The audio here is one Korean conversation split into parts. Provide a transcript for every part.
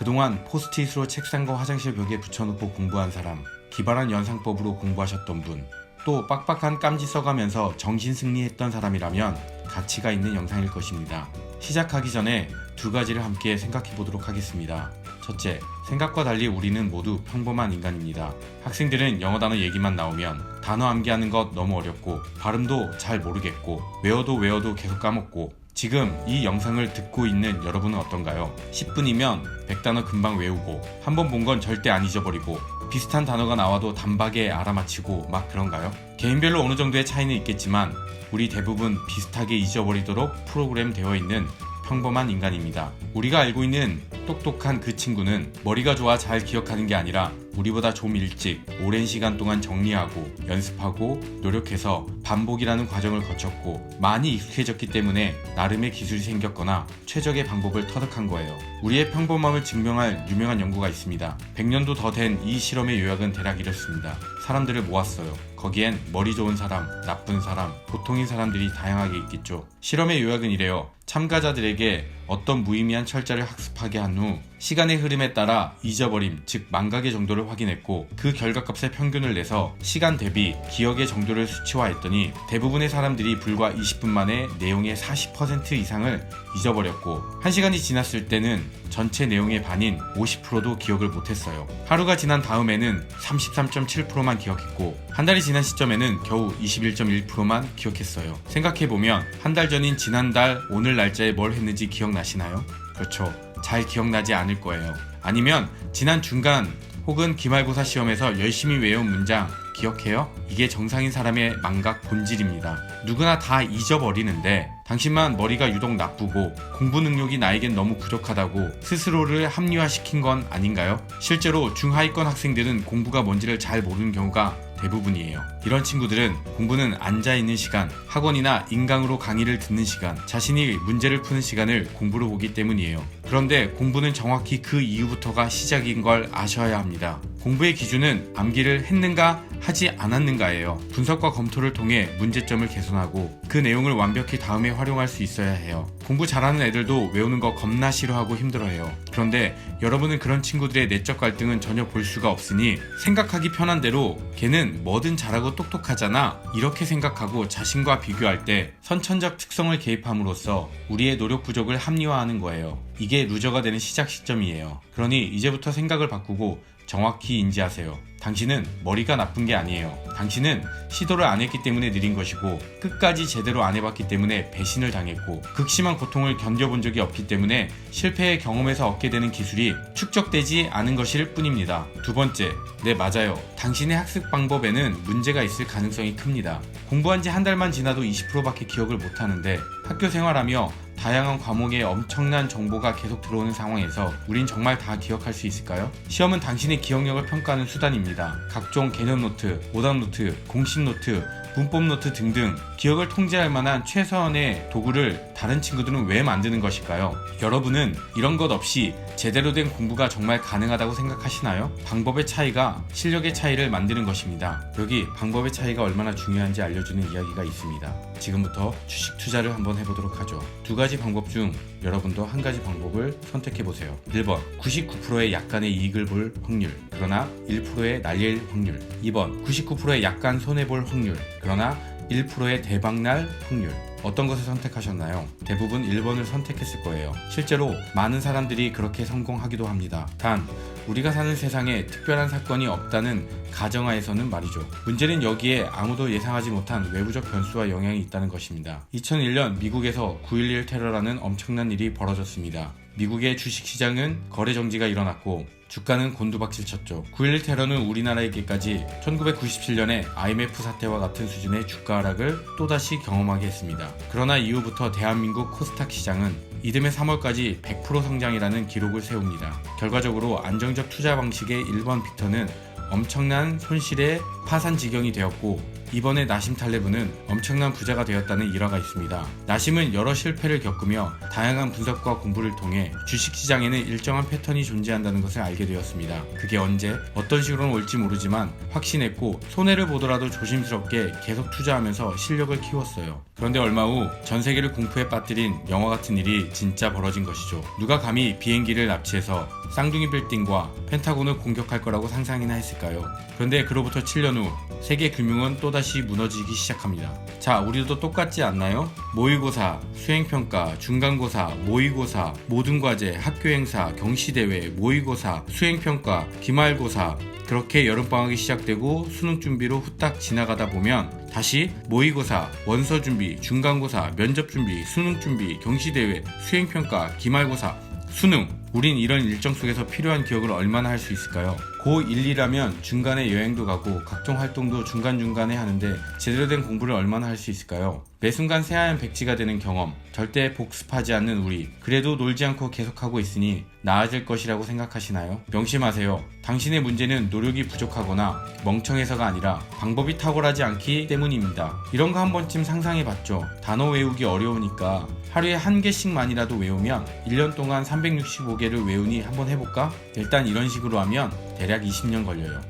그동안 포스트잇으로 책상과 화장실 벽에 붙여놓고 공부한 사람, 기발한 연상법으로 공부하셨던 분, 또 빡빡한 깜지 써가면서 정신승리했던 사람이라면 가치가 있는 영상일 것입니다. 시작하기 전에 두 가지를 함께 생각해 보도록 하겠습니다. 첫째, 생각과 달리 우리는 모두 평범한 인간입니다. 학생들은 영어 단어 얘기만 나오면 단어 암기하는 것 너무 어렵고 발음도 잘 모르겠고 외워도 계속 까먹고, 지금 이 영상을 듣고 있는 여러분은 어떤가요? 10분이면 100단어 금방 외우고 한 번 본 건 절대 안 잊어버리고 비슷한 단어가 나와도 단박에 알아맞히고 막 그런가요? 개인별로 어느 정도의 차이는 있겠지만 우리 대부분 비슷하게 잊어버리도록 프로그램 되어 있는 평범한 인간입니다. 우리가 알고 있는 똑똑한 그 친구는 머리가 좋아 잘 기억하는 게 아니라 우리보다 좀 일찍 오랜 시간 동안 정리하고 연습하고 노력해서 반복이라는 과정을 거쳤고 많이 익숙해졌기 때문에 나름의 기술이 생겼거나 최적의 방법을 터득한 거예요. 우리의 평범함을 증명할 유명한 연구가 있습니다. 100년도 더 된 이 실험의 요약은 대략 이렇습니다. 사람들을 모았어요. 거기엔 머리 좋은 사람, 나쁜 사람, 보통인 사람들이 다양하게 있겠죠. 실험의 요약은 이래요. 참가자들에게 어떤 무의미한 철자를 학습하게 한 후 시간의 흐름에 따라 잊어버림, 즉 망각의 정도를 확인했고 그 결과값의 평균을 내서 시간 대비 기억의 정도를 수치화했더니 대부분의 사람들이 불과 20분 만에 내용의 40% 이상을 잊어버렸고 1시간이 지났을 때는 전체 내용의 반인 50%도 기억을 못했어요. 하루가 지난 다음에는 33.7%만 기억했고 한 달이 지난 시점에는 겨우 21.1%만 기억했어요. 생각해보면 한 달 전인 지난달 오늘 날짜에 뭘 했는지 기억나시나요? 그렇죠. 잘 기억나지 않을 거예요. 아니면 지난 중간 혹은 기말고사 시험에서 열심히 외운 문장 기억해요? 이게 정상인 사람의 망각 본질입니다. 누구나 다 잊어버리는데 당신만 머리가 유독 나쁘고 공부 능력이 나에겐 너무 부족하다고 스스로를 합리화시킨 건 아닌가요? 실제로 중하위권 학생들은 공부가 뭔지를 잘 모르는 경우가 대부분이에요. 이런 친구들은 공부는 앉아있는 시간, 학원이나 인강으로 강의를 듣는 시간, 자신이 문제를 푸는 시간을 공부로 보기 때문이에요. 그런데 공부는 정확히 그 이후부터가 시작인 걸 아셔야 합니다. 공부의 기준은 암기를 했는가 하지 않았는가예요. 분석과 검토를 통해 문제점을 개선하고 그 내용을 완벽히 다음에 활용할 수 있어야 해요. 공부 잘하는 애들도 외우는 거 겁나 싫어하고 힘들어해요. 그런데 여러분은 그런 친구들의 내적 갈등은 전혀 볼 수가 없으니 생각하기 편한 대로 걔는 뭐든 잘하고 똑똑하잖아 이렇게 생각하고 자신과 비교할 때 선천적 특성을 개입함으로써 우리의 노력 부족을 합리화하는 거예요. 이게 루저가 되는 시작 시점이에요. 그러니 이제부터 생각을 바꾸고 정확히 인지하세요. 당신은 머리가 나쁜 게 아니에요. 당신은 시도를 안 했기 때문에 느린 것이고 끝까지 제대로 안 해봤기 때문에 배신을 당했고 극심한 고통을 견뎌본 적이 없기 때문에 실패의 경험에서 얻게 되는 기술이 축적되지 않은 것일 뿐입니다. 두 번째, 네 맞아요. 당신의 학습 방법에는 문제가 있을 가능성이 큽니다. 공부한 지 한 달만 지나도 20%밖에 기억을 못하는데 학교 생활하며 다양한 과목에 엄청난 정보가 계속 들어오는 상황에서 우린 정말 다 기억할 수 있을까요? 시험은 당신의 기억력을 평가하는 수단입니다. 각종 개념 노트, 오답 노트, 공식 노트, 문법 노트 등등 기억을 통제할 만한 최소한의 도구를 다른 친구들은 왜 만드는 것일까요? 여러분은 이런 것 없이 제대로 된 공부가 정말 가능하다고 생각하시나요? 방법의 차이가 실력의 차이를 만드는 것입니다. 여기 방법의 차이가 얼마나 중요한지 알려주는 이야기가 있습니다. 지금부터 주식 투자를 한번 해보도록 하죠. 두 가지 방법 중 여러분도 한 가지 방법을 선택해보세요. 1번 99%의 약간의 이익을 볼 확률 그러나 1%의 날릴 확률. 2번 99%의 약간 손해볼 확률 그러나 1%의 대박날 확률. 어떤 것을 선택하셨나요? 대부분 1번을 선택했을 거예요. 실제로 많은 사람들이 그렇게 성공하기도 합니다. 단 우리가 사는 세상에 특별한 사건이 없다는 가정하에서는 말이죠. 문제는 여기에 아무도 예상하지 못한 외부적 변수와 영향이 있다는 것입니다. 2001년 미국에서 9.11 테러라는 엄청난 일이 벌어졌습니다. 미국의 주식시장은 거래 정지가 일어났고 주가는 곤두박질 쳤죠. 9.11 테러는 우리나라에게까지 1997년에 IMF 사태와 같은 수준의 주가 하락을 또다시 경험하게 했습니다. 그러나 이후부터 대한민국 코스닥 시장은 이듬해 3월까지 100% 성장이라는 기록을 세웁니다. 결과적으로 안정적 투자 방식의 1번 빅터는 엄청난 손실의 파산 지경이 되었고 이번에 나심 탈레브는 엄청난 부자가 되었다는 일화가 있습니다. 나심은 여러 실패를 겪으며 다양한 분석과 공부를 통해 주식시장에는 일정한 패턴이 존재한다는 것을 알게 되었습니다. 그게 언제 어떤 식으로는 올지 모르지만 확신했고 손해를 보더라도 조심스럽게 계속 투자하면서 실력을 키웠어요. 그런데 얼마 후 전 세계를 공포에 빠뜨린 영화 같은 일이 진짜 벌어진 것이죠. 누가 감히 비행기를 납치해서 쌍둥이 빌딩과 펜타곤을 공격할 거라고 상상이나 했을까요? 그런데 그로부터 7년 후 세계 금융은 또다시 무너지기 시작합니다. 자, 우리도 똑같지 않나요? 모의고사, 수행평가, 중간고사, 모의고사, 모든 과제, 학교행사, 경시대회, 모의고사, 수행평가, 기말고사, 그렇게 여름방학이 시작되고 수능 준비로 후딱 지나가다 보면 다시 모의고사, 원서준비, 중간고사, 면접준비, 수능준비, 경시대회, 수행평가, 기말고사, 수능. 우린 이런 일정 속에서 필요한 기억을 얼마나 할 수 있을까요? 고1이라면 중간에 여행도 가고 각종 활동도 중간중간에 하는데 제대로 된 공부를 얼마나 할 수 있을까요? 매 순간 새하얀 백지가 되는 경험, 절대 복습하지 않는 우리, 그래도 놀지 않고 계속하고 있으니 나아질 것이라고 생각하시나요? 명심하세요. 당신의 문제는 노력이 부족하거나 멍청해서가 아니라 방법이 탁월하지 않기 때문입니다. 이런 거 한 번쯤 상상해봤죠. 단어 외우기 어려우니까 하루에 한 개씩만이라도 외우면 1년 동안 365개를 외우니 한번 해볼까? 일단 이런 식으로 하면 대략 20년 걸려요.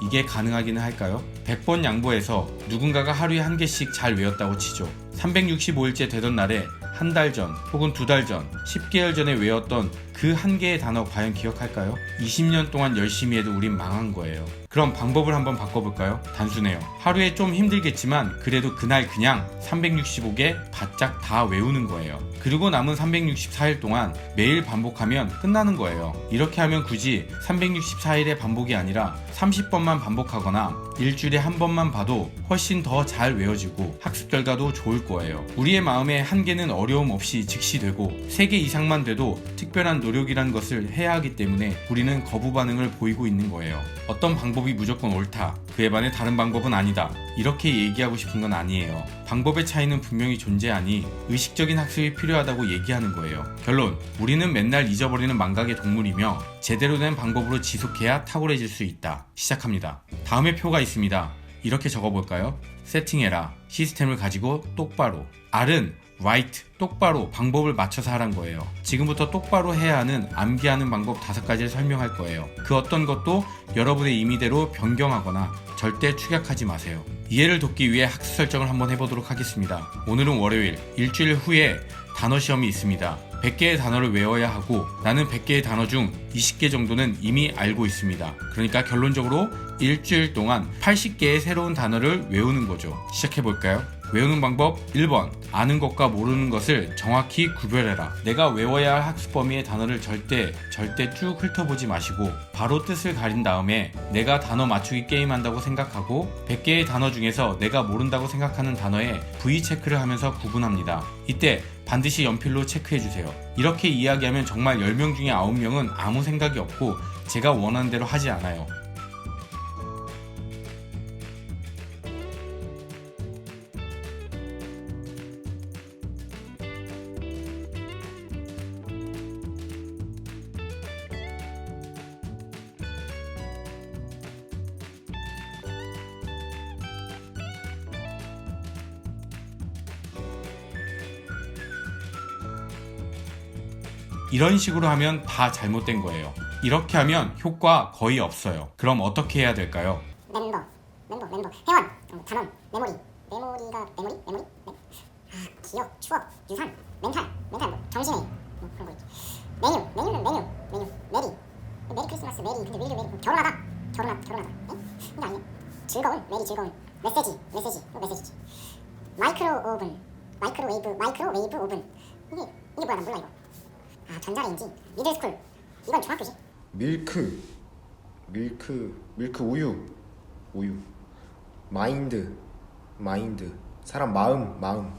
이게 가능하기는 할까요? 100번 양보해서 누군가가 하루에 한 개씩 잘 외웠다고 치죠. 365일째 되던 날에 한 달 전 혹은 2달 전, 10개월 전에 외웠던 그 한 개의 단어 과연 기억할까요? 20년 동안 열심히 해도 우린 망한 거예요. 그럼 방법을 한번 바꿔볼까요? 단순해요. 하루에 좀 힘들겠지만 그래도 그날 그냥 365개 바짝 다 외우는 거예요. 그리고 남은 364일 동안 매일 반복하면 끝나는 거예요. 이렇게 하면 굳이 364일의 반복이 아니라 30번만 반복하거나 일주일에 한 번만 봐도 훨씬 더 잘 외워지고 학습 결과도 좋을 거예요. 우리의 마음의 한계는 어려움 없이 직시되고 3개 이상만 돼도 특별한 노력이란 것을 해야 하기 때문에 우리는 거부 반응을 보이고 있는 거예요. 어떤 방법이 무조건 옳다, 그에 반해 다른 방법은 아니다, 이렇게 얘기하고 싶은 건 아니에요. 방법의 차이는 분명히 존재하니 의식적인 학습이 필요하다고 얘기하는 거예요. 결론, 우리는 맨날 잊어버리는 망각의 동물이며 제대로 된 방법으로 지속해야 탁월해질 수 있다. 시작합니다. 다음에 표가 있습니다. 이렇게 적어볼까요? 세팅해라. 시스템을 가지고 똑바로. R은 right, 똑바로 방법을 맞춰서 하란 거예요. 지금부터 똑바로 해야 하는 암기하는 방법 5가지를 설명할 거예요. 그 어떤 것도 여러분의 임의대로 변경하거나 절대 축약하지 마세요. 이해를 돕기 위해 학습 설정을 한번 해보도록 하겠습니다. 오늘은 월요일, 일주일 후에 단어 시험이 있습니다. 100개의 단어를 외워야 하고 나는 100개의 단어 중 20개 정도는 이미 알고 있습니다. 그러니까 결론적으로 일주일 동안 80개의 새로운 단어를 외우는 거죠. 시작해볼까요? 외우는 방법 1번, 아는 것과 모르는 것을 정확히 구별해라. 내가 외워야 할 학습 범위의 단어를 절대 쭉 훑어보지 마시고 바로 뜻을 가린 다음에 내가 단어 맞추기 게임 한다고 생각하고 100개의 단어 중에서 내가 모른다고 생각하는 단어에 V 체크를 하면서 구분합니다. 이때 반드시 연필로 체크해주세요. 이렇게 이야기하면 정말 10명 중에 9명은 아무 생각이 없고 제가 원하는 대로 하지 않아요. 이런 식으로 하면 다 잘못된 거예요. 이렇게 하면 효과 거의 없어요. 그럼 어떻게 해야 될까요? 멤버, 회원, 단원, 메모리가 메모리? 네. 기억, 추억, 유산, 멘탈, 정신의 그런 거 있죠. 메뉴, 메리 크리스마스, 메리, 근데 왜 이래 메리? 결혼하다. 네? 이거 아니에요. 즐거운, 메시지. 마이크로웨이브 오븐. 이게 뭐야? 난 몰라 이거. 전자레인지, 미들스쿨. 이건 중학교지. 밀크 우유. 마인드. 사람 마음.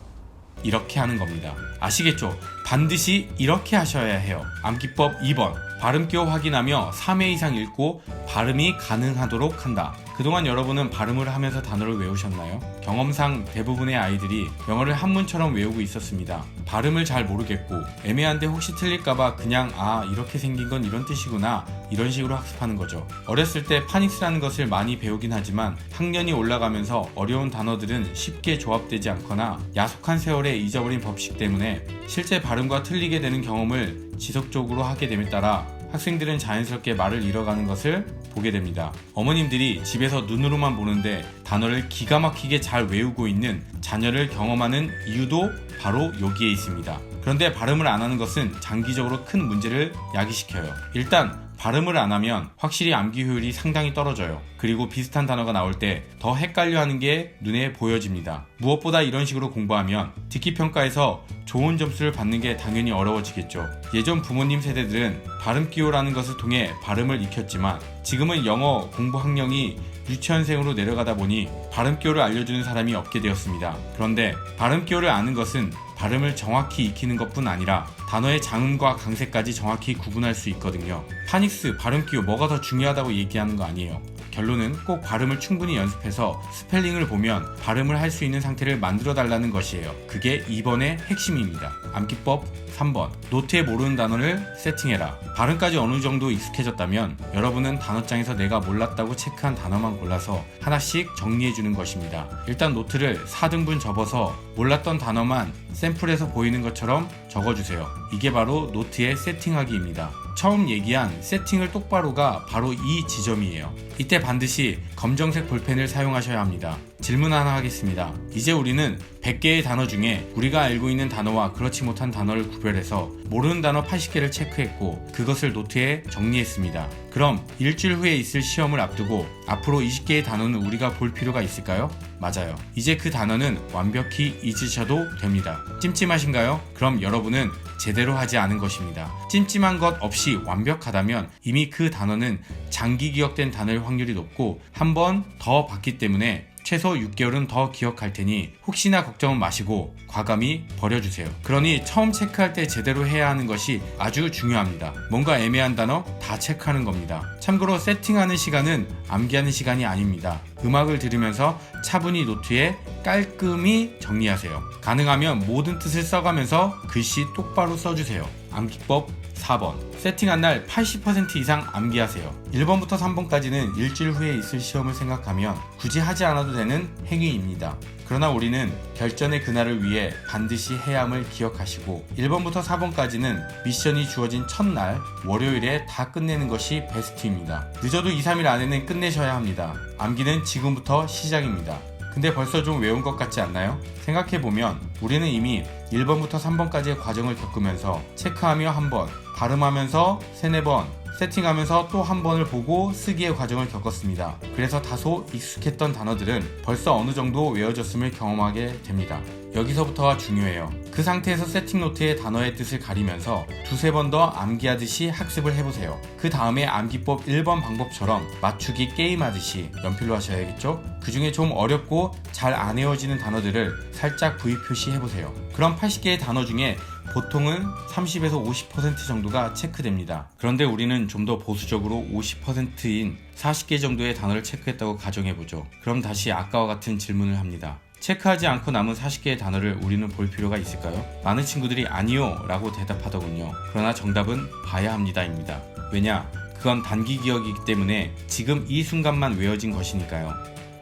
이렇게 하는 겁니다. 아시겠죠? 반드시 이렇게 하셔야 해요. 암기법 2번. 발음기호 확인하며 3회 이상 읽고 발음이 가능하도록 한다. 그동안 여러분은 발음을 하면서 단어를 외우셨나요? 경험상 대부분의 아이들이 영어를 한문처럼 외우고 있었습니다. 발음을 잘 모르겠고 애매한데 혹시 틀릴까봐 그냥 이렇게 생긴 건 이런 뜻이구나 이런 식으로 학습하는 거죠. 어렸을 때 파닉스라는 것을 많이 배우긴 하지만 학년이 올라가면서 어려운 단어들은 쉽게 조합되지 않거나 야속한 세월에 잊어버린 법칙 때문에 실제 발음과 틀리게 되는 경험을 지속적으로 하게 됨에 따라 학생들은 자연스럽게 말을 잃어가는 것을 보게 됩니다. 어머님들이 집에서 눈으로만 보는데 단어를 기가 막히게 잘 외우고 있는 자녀를 경험하는 이유도 바로 여기에 있습니다. 그런데 발음을 안 하는 것은 장기적으로 큰 문제를 야기시켜요. 일단 발음을 안 하면 확실히 암기 효율이 상당히 떨어져요. 그리고 비슷한 단어가 나올 때 더 헷갈려하는 게 눈에 보여집니다. 무엇보다 이런 식으로 공부하면 듣기 평가에서 좋은 점수를 받는 게 당연히 어려워지겠죠. 예전 부모님 세대들은 발음 기호라는 것을 통해 발음을 익혔지만 지금은 영어 공부 학령이 유치원생으로 내려가다 보니 발음 기호를 알려주는 사람이 없게 되었습니다. 그런데 발음 기호를 아는 것은 발음을 정확히 익히는 것뿐 아니라 단어의 장음과 강세까지 정확히 구분할 수 있거든요. 파닉스, 발음 기호 뭐가 더 중요하다고 얘기하는 거 아니에요. 결론은 꼭 발음을 충분히 연습해서 스펠링을 보면 발음을 할 수 있는 상태를 만들어 달라는 것이에요. 그게 2번의 핵심입니다. 암기법 3번. 노트에 모르는 단어를 세팅해라. 발음까지 어느 정도 익숙해졌다면 여러분은 단어장에서 내가 몰랐다고 체크한 단어만 골라서 하나씩 정리해 주는 것입니다. 일단 노트를 4등분 접어서 몰랐던 단어만 샘플에서 보이는 것처럼 적어주세요. 이게 바로 노트의 세팅하기입니다. 처음 얘기한 세팅을 똑바로가 바로 이 지점이에요. 이때 반드시 검정색 볼펜을 사용하셔야 합니다. 질문 하나 하겠습니다. 이제 우리는 100개의 단어 중에 우리가 알고 있는 단어와 그렇지 못한 단어를 구별해서 모르는 단어 80개를 체크했고 그것을 노트에 정리했습니다. 그럼 일주일 후에 있을 시험을 앞두고 앞으로 20개의 단어는 우리가 볼 필요가 있을까요? 맞아요. 이제 그 단어는 완벽히 잊으셔도 됩니다. 찜찜하신가요? 그럼 여러분은 제대로 하지 않은 것입니다. 찜찜한 것 없이 완벽하다면 이미 그 단어는 장기 기억된 단어일 확률이 높고 한 번 더 봤기 때문에 최소 6개월은 더 기억할 테니 혹시나 걱정은 마시고 과감히 버려주세요. 그러니 처음 체크할 때 제대로 해야 하는 것이 아주 중요합니다. 뭔가 애매한 단어 다 체크하는 겁니다. 참고로 세팅하는 시간은 암기하는 시간이 아닙니다. 음악을 들으면서 차분히 노트에 깔끔히 정리하세요. 가능하면 모든 뜻을 써가면서 글씨 똑바로 써주세요. 암기법 4번. 세팅한 날 80% 이상 암기하세요. 1번부터 3번까지는 일주일 후에 있을 시험을 생각하면 굳이 하지 않아도 되는 행위입니다. 그러나 우리는 결전의 그날을 위해 반드시 해야 함을 기억하시고 1번부터 4번까지는 미션이 주어진 첫날 월요일에 다 끝내는 것이 베스트입니다. 늦어도 2-3일 안에는 끝내셔야 합니다. 암기는 지금부터 시작입니다. 근데 벌써 좀 외운 것 같지 않나요? 생각해보면 우리는 이미 1번부터 3번까지의 과정을 겪으면서 체크하며 한 번, 발음하면서 3-4번, 세팅하면서 또 한 번을 보고 쓰기의 과정을 겪었습니다. 그래서 다소 익숙했던 단어들은 벌써 어느 정도 외워졌음을 경험하게 됩니다. 여기서부터가 중요해요. 그 상태에서 세팅 노트의 단어의 뜻을 가리면서 2-3번 더 암기하듯이 학습을 해보세요. 그 다음에 암기법 1번 방법처럼 맞추기 게임하듯이 연필로 하셔야겠죠? 그 중에 좀 어렵고 잘 안 외워지는 단어들을 살짝 V 표시해보세요. 그럼 80개의 단어 중에 보통은 30에서 50% 정도가 체크됩니다. 그런데 우리는 좀 더 보수적으로 50%인 40개 정도의 단어를 체크했다고 가정해보죠. 그럼 다시 아까와 같은 질문을 합니다. 체크하지 않고 남은 40개의 단어를 우리는 볼 필요가 있을까요? 많은 친구들이 아니요 라고 대답하더군요. 그러나 정답은 봐야 합니다 입니다. 왜냐? 그건 단기 기억이기 때문에 지금 이 순간만 외워진 것이니까요.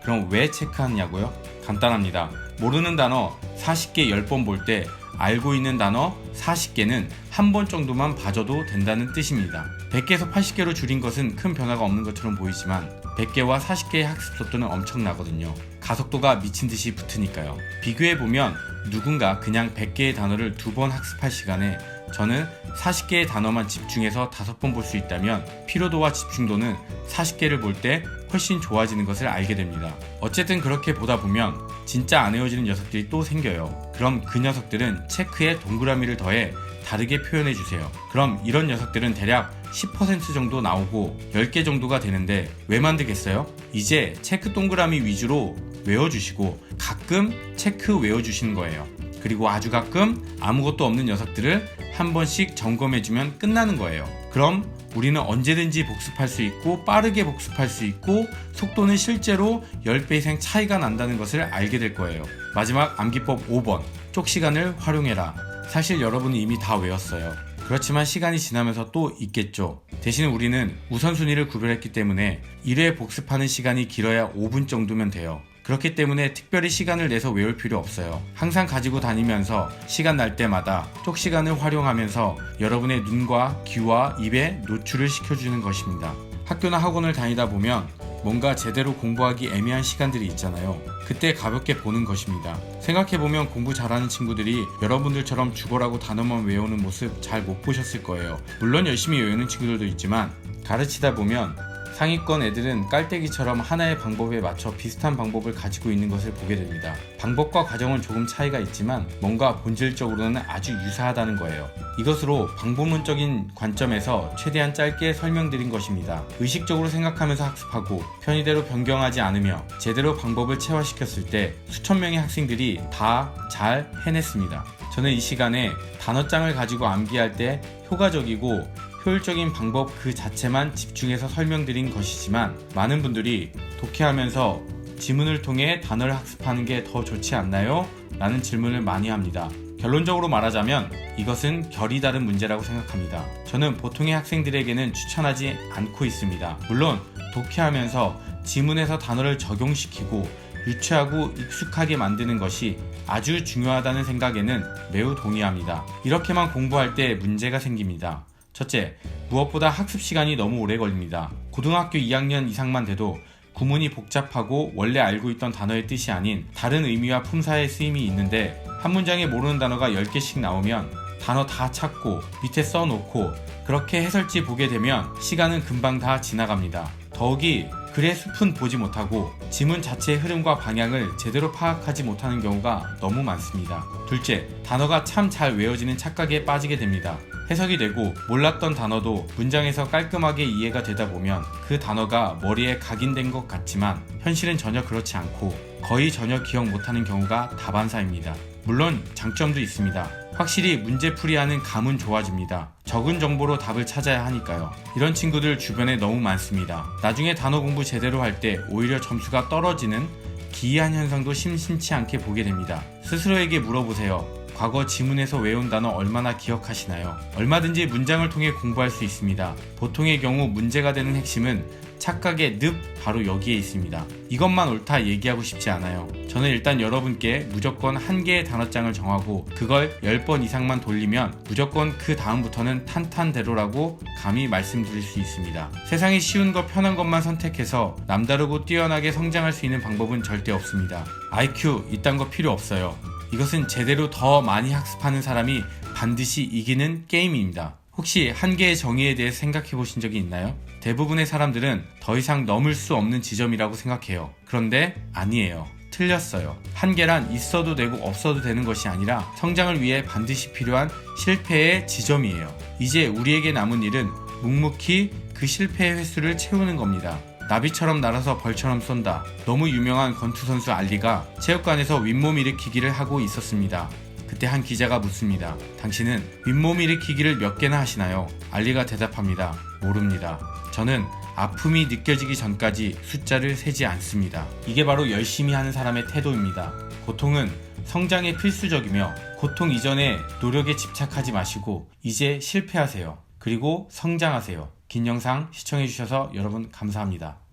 그럼 왜 체크하느냐고요? 간단합니다. 모르는 단어 40개 10번 볼 때 알고 있는 단어 40개는 한 번 정도만 봐줘도 된다는 뜻입니다. 100개에서 80개로 줄인 것은 큰 변화가 없는 것처럼 보이지만 100개와 40개의 학습 속도는 엄청나거든요. 가속도가 미친듯이 붙으니까요. 비교해보면 누군가 그냥 100개의 단어를 2번 학습할 시간에 저는 40개의 단어만 집중해서 5번 볼 수 있다면 피로도와 집중도는 40개를 볼 때 훨씬 좋아지는 것을 알게 됩니다. 어쨌든 그렇게 보다 보면 진짜 안 외워지는 녀석들이 또 생겨요. 그럼 그 녀석들은 체크에 동그라미를 더해 다르게 표현해주세요. 그럼 이런 녀석들은 대략 10% 정도 나오고 10개 정도가 되는데 왜 만들겠어요? 이제 체크 동그라미 위주로 외워주시고 가끔 체크 외워주시는 거예요. 그리고 아주 가끔 아무것도 없는 녀석들을 한 번씩 점검해주면 끝나는 거예요. 그럼 우리는 언제든지 복습할 수 있고 빠르게 복습할 수 있고 속도는 실제로 10배 이상 차이가 난다는 것을 알게 될 거예요. 마지막 암기법 5번, 쪽 시간을 활용해라. 사실 여러분은 이미 다 외웠어요. 그렇지만 시간이 지나면서 또 있겠죠. 대신 우리는 우선순위를 구별했기 때문에 1회 복습하는 시간이 길어야 5분 정도면 돼요. 그렇기 때문에 특별히 시간을 내서 외울 필요 없어요. 항상 가지고 다니면서 시간 날 때마다 쪽 시간을 활용하면서 여러분의 눈과 귀와 입에 노출을 시켜주는 것입니다. 학교나 학원을 다니다 보면 뭔가 제대로 공부하기 애매한 시간들이 있잖아요. 그때 가볍게 보는 것입니다. 생각해보면 공부 잘하는 친구들이 여러분들처럼 죽어라고 단어만 외우는 모습 잘 못 보셨을 거예요. 물론 열심히 외우는 친구들도 있지만 가르치다 보면 상위권 애들은 깔때기처럼 하나의 방법에 맞춰 비슷한 방법을 가지고 있는 것을 보게 됩니다. 방법과 과정은 조금 차이가 있지만 뭔가 본질적으로는 아주 유사하다는 거예요. 이것으로 방법론적인 관점에서 최대한 짧게 설명드린 것입니다. 의식적으로 생각하면서 학습하고 편의대로 변경하지 않으며 제대로 방법을 체화시켰을 때 수천 명의 학생들이 다 잘 해냈습니다. 저는 이 시간에 단어장을 가지고 암기할 때 효과적이고 효율적인 방법 그 자체만 집중해서 설명드린 것이지만 많은 분들이 독해하면서 지문을 통해 단어를 학습하는 게 더 좋지 않나요? 라는 질문을 많이 합니다. 결론적으로 말하자면 이것은 결이 다른 문제라고 생각합니다. 저는 보통의 학생들에게는 추천하지 않고 있습니다. 물론 독해하면서 지문에서 단어를 적용시키고 유추하고 익숙하게 만드는 것이 아주 중요하다는 생각에는 매우 동의합니다. 이렇게만 공부할 때 문제가 생깁니다. 첫째, 무엇보다 학습 시간이 너무 오래 걸립니다. 고등학교 2학년 이상만 돼도 구문이 복잡하고 원래 알고 있던 단어의 뜻이 아닌 다른 의미와 품사의 쓰임이 있는데 한 문장에 모르는 단어가 10개씩 나오면 단어 다 찾고 밑에 써놓고 그렇게 해설지 보게 되면 시간은 금방 다 지나갑니다. 더욱이 글의 숲은 보지 못하고 지문 자체의 흐름과 방향을 제대로 파악하지 못하는 경우가 너무 많습니다. 둘째, 단어가 참 잘 외워지는 착각에 빠지게 됩니다. 해석이 되고 몰랐던 단어도 문장에서 깔끔하게 이해가 되다 보면 그 단어가 머리에 각인된 것 같지만 현실은 전혀 그렇지 않고 거의 전혀 기억 못하는 경우가 다반사입니다. 물론 장점도 있습니다. 확실히 문제풀이하는 감은 좋아집니다. 적은 정보로 답을 찾아야 하니까요. 이런 친구들 주변에 너무 많습니다. 나중에 단어 공부 제대로 할 때 오히려 점수가 떨어지는 기이한 현상도 심심치 않게 보게 됩니다. 스스로에게 물어보세요. 과거 지문에서 외운 단어 얼마나 기억하시나요? 얼마든지 문장을 통해 공부할 수 있습니다. 보통의 경우 문제가 되는 핵심은 착각의 늪 바로 여기에 있습니다. 이것만 옳다 얘기하고 싶지 않아요. 저는 일단 여러분께 무조건 한 개의 단어장을 정하고 그걸 10번 이상만 돌리면 무조건 그 다음부터는 탄탄대로라고 감히 말씀드릴 수 있습니다. 세상에 쉬운 것 편한 것만 선택해서 남다르고 뛰어나게 성장할 수 있는 방법은 절대 없습니다. IQ 이딴 거 필요 없어요. 이것은 제대로 더 많이 학습하는 사람이 반드시 이기는 게임입니다. 혹시 한계의 정의에 대해 생각해 보신 적이 있나요? 대부분의 사람들은 더 이상 넘을 수 없는 지점이라고 생각해요. 그런데 아니에요. 틀렸어요. 한계란 있어도 되고 없어도 되는 것이 아니라 성장을 위해 반드시 필요한 실패의 지점이에요. 이제 우리에게 남은 일은 묵묵히 그 실패의 횟수를 채우는 겁니다. 나비처럼 날아서 벌처럼 쏜다. 너무 유명한 권투 선수 알리가 체육관에서 윗몸 일으키기를 하고 있었습니다. 그때 한 기자가 묻습니다. 당신은 윗몸 일으키기를 몇 개나 하시나요? 알리가 대답합니다. 모릅니다. 저는 아픔이 느껴지기 전까지 숫자를 세지 않습니다. 이게 바로 열심히 하는 사람의 태도입니다. 고통은 성장에 필수적이며 고통 이전에 노력에 집착하지 마시고 이제 실패하세요. 그리고 성장하세요. 긴 영상 시청해주셔서 여러분 감사합니다.